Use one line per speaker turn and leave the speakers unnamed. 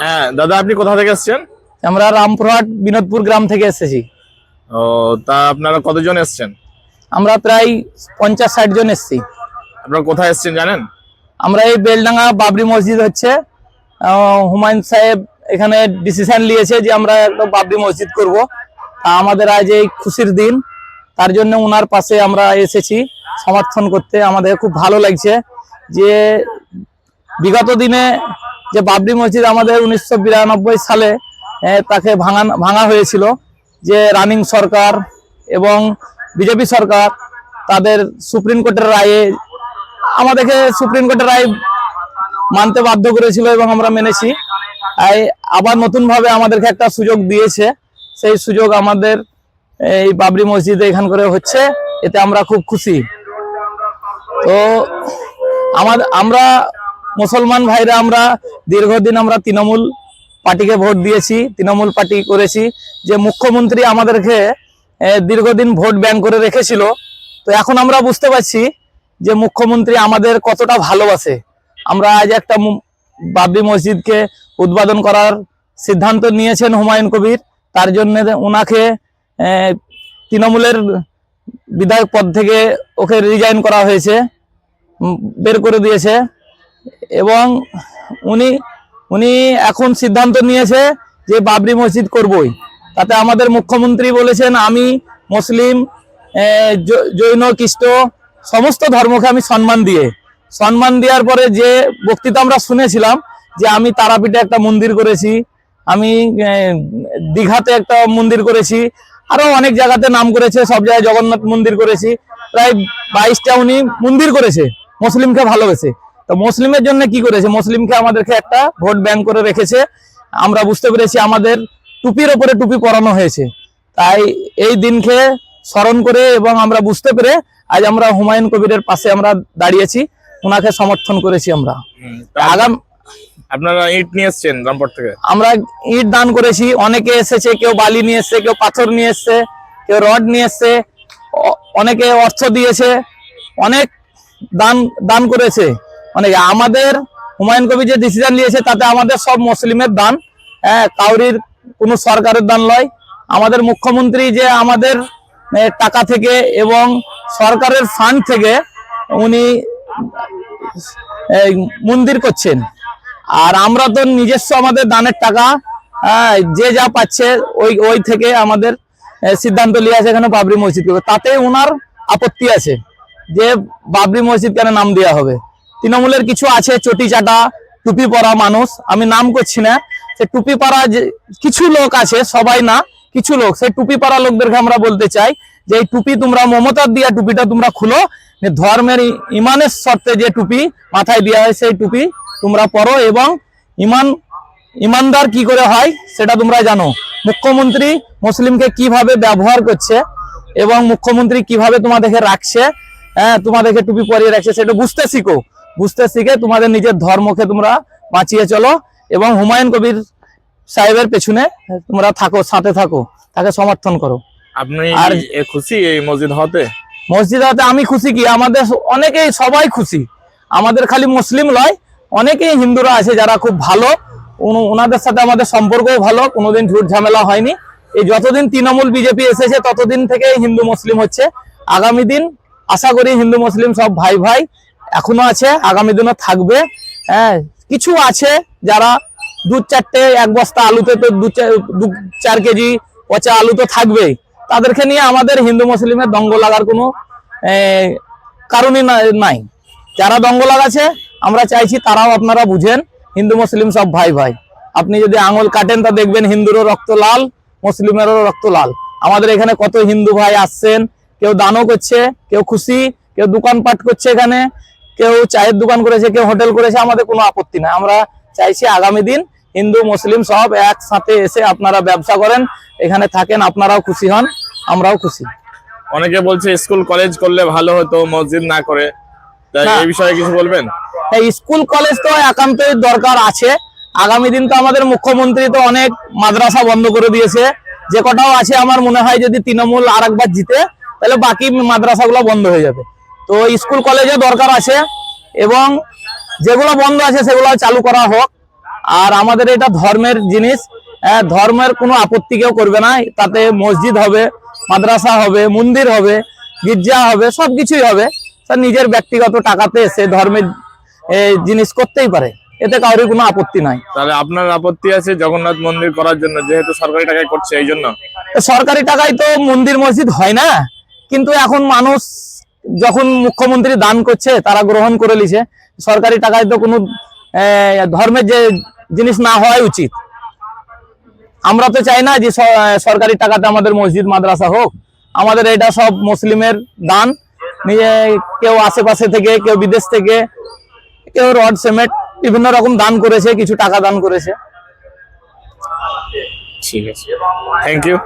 হ্যাঁ দাদা, আপনি কোথা থেকে এসেছেন?
আমরা রামপুরহাট বিনোদপুর গ্রাম থেকে এসেছি।
ও, তা আপনারা কতজন এসেছেন?
আমরা প্রায় 50-60 জন এসেছি।
আপনারা কোথায় এসেছেন জানেন?
আমরা এই বেলডাঙ্গা বাবরি মসজিদ হচ্ছে, হুমায়ুন সাহেব এখানে ডিসিশন নিয়েছে যে আমরা একটা বাবরি মসজিদ করব। আমাদের আজ এই খুশির দিন, তার জন্য ওনার পাশে আমরা এসেছি সমর্থন করতে। আমাদের খুব ভালো লাগছে যে বিগত দিনে যে বাবরি মসজিদ আমাদের 1992 সালে তাকে ভাঙা হয়েছিল, যে রানিং সরকার এবং বিজেপি সরকার তাদের সুপ্রিম কোর্টের রায়ে আমাদেরকে সুপ্রিম কোর্টের রায় মানতে বাধ্য করেছিল এবং আমরা মেনেছি। আবার নতুন ভাবে আমাদেরকে একটা সুযোগ দিয়েছে, সেই সুযোগ আমাদের এই বাবরি মসজিদে এখান করে হচ্ছে, এতে আমরা খুব খুশি। তো আমরা মুসলমান ভাইরা আমরা দীর্ঘদিন আমরা তৃণমূল পার্টিকে ভোট দিয়েছি, তৃণমূল পার্টি করেছি। যে মুখ্যমন্ত্রী আমাদেরকে দীর্ঘদিন ভোট ব্যাংক করে রেখেছিল, তো এখন আমরা বুঝতে পারছি যে মুখ্যমন্ত্রী আমাদের কতটা ভালোবাসে। আমরা আজ একটা বাবরি মসজিদকে উদ্বোধন করার সিদ্ধান্ত নিয়েছেন হুমায়ুন কবির, তার জন্য ওনাকে তৃণমূলের বিধায়ক পদ থেকে ওকে রিজাইন করা হয়েছে, বের করে দিয়েছে। এবং উনি এখন সিদ্ধান্ত নিয়েছে যে বাবরি মসজিদ করবই। তাতে আমাদের মুখ্যমন্ত্রী বলেছেন আমি মুসলিম, জৈন, খ্রিস্ট সমস্ত ধর্মকে আমি সম্মান দেওয়ার পরে যে বক্তৃতা আমরা শুনেছিলাম যে আমি তারাপীঠে একটা মন্দির করেছি, আমি দীঘাতে একটা মন্দির করেছি, আরো অনেক জায়গাতে নাম করেছে, সব জায়গায় জগন্নাথ মন্দির করেছি, প্রায় 22টা উনি মন্দির করেছে মুসলিমকে ভালোবেসে। তো মুসলিমের জন্য কি করেছে, মুসলিমকে আমাদেরকে একটা ভোট ব্যাংক করে রেখেছে। আমরা বুঝতে পেরেছি আমাদের টুপির ওপরে টুপি পরানো হয়েছে, তাই এই দিনকে স্মরণ করে এবং আমরা বুঝতে পেরে আজ আমরা হুমায়ুন কবিরের পাশে আমরা দাঁড়িয়েছি, ওনাকে সমর্থন করেছি। আমরা
আপনারা ইট নিয়ে এসেছেন রামপুর থেকে?
আমরা ইট দান করেছি, অনেকে এসেছে, কেউ বালি নিয়ে এসছে, কেউ পাথর নিয়ে এসছে, কেউ রড নিয়ে এসছে, অনেকে অর্থ দিয়েছে, অনেক দান করেছে অনেকে। আমাদের হুমায়ুন কবির যে ডিসিশন নিয়েছে তাতে আমাদের সব মুসলিমের দান, কাউরির কোনো সরকারের দান নয়। আমাদের মুখ্যমন্ত্রী যে আমাদের টাকা থেকে এবং সরকারের ফান্ড থেকে উনি মন্দির করছেন, আর আমরা তো নিজস্ব আমাদের দানের টাকা যে যা পাচ্ছে ওই থেকে আমাদের সিদ্ধান্ত নিয়ে আছে এখানে বাবরি মসজিদ করবে। তাতে ওনার আপত্তি আছে যে বাবরি মসজিদ কেন নাম দেওয়া হবে। তৃণমূলের কিছু আছে চটি চাটা টুপি পরা মানুষ, আমি নাম করছি না, সে টুপি পরা যে কিছু লোক আছে, সবাই না, কিছু লোক, সেই টুপি পরা লোকদেরকে আমরা বলতে চাই যে এই টুপি তোমরা মমতার দিয়া টুপিটা তোমরা খুলো, ধর্মের ইমানের শর্তে যে টুপি মাথায় দেওয়া হয় সেই টুপি তোমরা পরো, এবং ইমানদার কি করে হয় সেটা তোমরা জানো। মুখ্যমন্ত্রী মুসলিমকে কিভাবে ব্যবহার করছে এবং মুখ্যমন্ত্রী কিভাবে তোমাদেরকে রাখছে, তোমাদেরকে টুপি পরিয়ে রাখছে, সেটা বুঝতে শিখে তোমাদের নিজের ধর্মকে তোমরা বাঁচিয়ে চলো এবং হুমায়ুন কবির সাহেবের পেছনে তোমরা থাকো, সাথে থাকো, তাকে সমর্থন করো।
আপনি আর খুশি এই মসজিদ হতে?
আমি খুশি কি, আমাদের অনেকেই সবাই খুশি, আমাদের খালি মুসলিম নয়, অনেকেই হিন্দুরা আছে যারা খুব ভালো, ওনাদের সাথে আমাদের সম্পর্কও ভালো, কোনোদিন ঝুট ঝামেলা হয়নি। এই যতদিন তৃণমূল বিজেপি এসেছে ততদিন থেকে হিন্দু মুসলিম হচ্ছে। আগামী দিন আশা করি হিন্দু মুসলিম সব ভাই ভাই এখনো আছে, আগামী দিনও থাকবে। কিছু আছে যারা 2-4টে এক বস্তা আলুতে তো 2-4 কেজি পচা আলু তো থাকবেই, তাদেরকে নিয়ে আমাদের হিন্দু মুসলিমের দঙ্গ লাগার কোনো কারণই নাই। যারা দঙ্গ লাগাচ্ছে আমরা চাইছি তারাও আপনারা বুঝেন, হিন্দু মুসলিম সব ভাই ভাই। আপনি যদি আঙুল কাটেন তা দেখবেন হিন্দুরও রক্ত লাল, মুসলিমেরও রক্ত লাল। আমাদের এখানে কত হিন্দু ভাই আসছেন, কেউ দানও করছে, কেউ খুশি, কেউ দোকানপাট করছে, এখানে কেউ চায়ের দোকান করেছে, কেউ হোটেল করেছে, আমাদের কোনো আপত্তি নাই। আমরা চাইছি আগামী দিন হিন্দু মুসলিম সব একসাথে এসে আপনারা ব্যবসা করেন, এখানে থাকেন, আপনারাও খুশি হন, আমরাও খুশি।
অনেকে বলছে স্কুল কলেজ করলে ভালো হতো মসজিদ না করে, এই বিষয়ে কিছু বলবেন?
স্কুল কলেজ তো একান্তই দরকার আছে। আগামী দিন তো আমাদের মুখ্যমন্ত্রী তো অনেক মাদ্রাসা বন্ধ করে দিয়েছে, যে কটাও আছে আমার মনে হয় যদি তৃণমূল আরেকবার জিতে তাহলে বাকি মাদ্রাসাগুলো বন্ধ হয়ে যাবে। তো স্কুল কলেজে দরকার আছে এবং যেগুলো বন্ধ আছে সেগুলো চালু করা হোক। আর আমাদের এটা ধর্মের জিনিস, ধর্মের কোনো আপত্তি কেউ করবে না। তাতে মসজিদ হবে, মাদ্রাসা হবে, মন্দির হবে, গির্জা হবে, সবকিছুই হবে। তার নিজের ব্যক্তিগত টাকাতে সে ধর্মের জিনিস করতেই পারে, এতে কারোর কোনো আপত্তি নাই।
তাহলে আপনার আপত্তি আছে জগন্নাথ মন্দির করার জন্য, যেহেতু সরকারি টাকায় করছে এই জন্য?
সরকারি টাকায় তো মন্দির মসজিদ হয় না, কিন্তু এখন মানুষ যখন মুখ্যমন্ত্রী দান করছে তারা গ্রহণ করে লিছে। সরকারি টাকায় তো কোনো ধর্মের যে জিনিস না হওয়াই উচিত। আমরা তো চাই না যে সরকারি টাকাতে আমাদের মসজিদ মাদ্রাসা হোক। আমাদের এটা সব মুসলিমের দান, নিয়ে কেউ আশেপাশে থেকে, কেউ বিদেশ থেকে, কেউ রড সিমেন্ট বিভিন্ন রকম দান করেছে, কিছু টাকা দান করেছে।
ঠিক আছে, থ্যাংক ইউ।